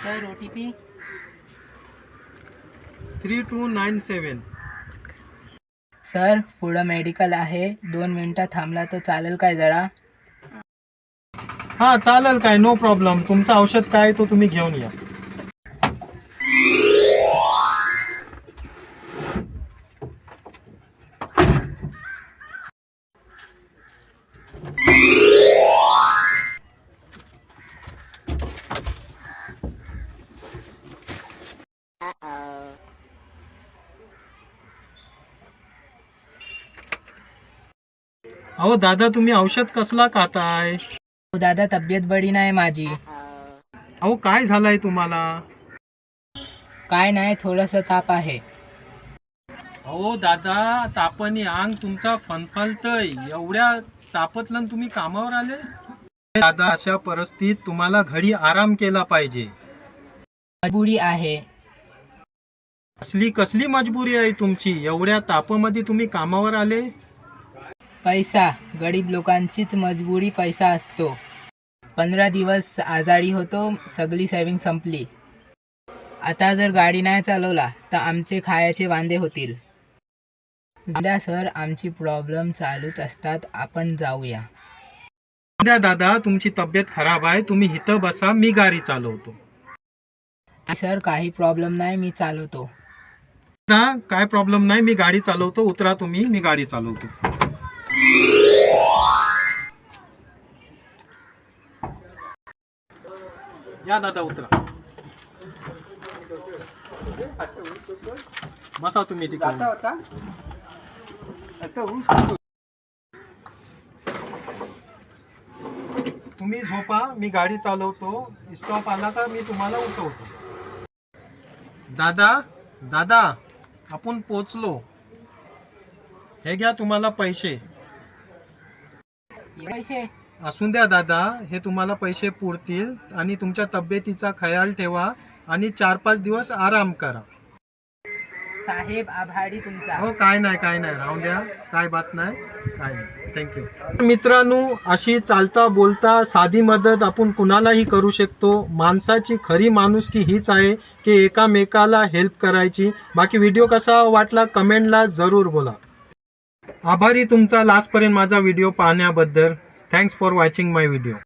Sir OTP 3297. Sir पुढं medical आहे, 2 मिनिटं थांबला तर चालेल काय जरा? हां चालेल, काय नो प्रॉब्लेम. तुमचं औषध काय तो तुम्ही घेऊन या. अहो दादा, तुम्ही औषध कसला खाताय? हो दादा, तब्येत बरी नाही माझी. अहो काय झालंय तुम्हाला? काय नाही, थोडंसं ताप आहे. अहो दादा, तापाने अंग तुमचा फनफलतय. एवढ्या तापतलं तुम्ही कामावर आले? दादा, अशा परिस्थितीत तुम्हाला घरी आराम केला पाहिजे. मजबुरी आहे. कसली मजबुरी आहे तुमची? एवढ्या तापामध्ये तुम्ही कामावर आले? पैसा, गरीब लोकांचीच मजबुरी पैसा असतो. 15 दिवस आजारी होतो, सगळी सेविंग संपली. आता जर गाडी नाही चालवला तर आमचे खायचे वांदे होतील. द्या सर, आमची प्रॉब्लेम चालूच असतात, आपण जाऊया. द्या दादा, तुमची तब्येत खराब आहे, तुम्ही इथं बसा, मी गाडी चालवतो. सर काही प्रॉब्लेम नाही, मी चालवतो. दादा, काय प्रॉब्लेम नाही, मी गाडी चालवतो. उतरा तुम्ही, मी गाडी चालवतो. या दादा, उतरा. बसा तुम्ही तिकडे. तुम्ही झोपा, मी गाडी चालवतो. स्टॉप आला का मी तुम्हाला उठवतो. दादा दादा, आपण पोचलो. हे घ्या तुम्हाला पैसे. पैसे? असून द्या दादा, हे तुम्हाला पैसे पुरतील आणि तुमच्या तब्येतीचा ख्याल ठेवा आणि 4-5 दिवस आराम करा. साहेब आभारी तुमचा. हो, काय नाही राहून द्या, काय बात नाही, काय नाही. थँक्यू. मित्रांनो, अशी चालता बोलता साधी मदत आपण कुणालाही करू शकतो. माणसाची खरी माणुसकी हीच आहे की एकामेकाला हेल्प करायची. बाकी व्हिडिओ कसा वाटला कमेंटला जरूर बोला. आभारी तुमचा लास्टपर्यंत माझा व्हिडिओ पाहण्याबद्दल. Thanks for watching my video.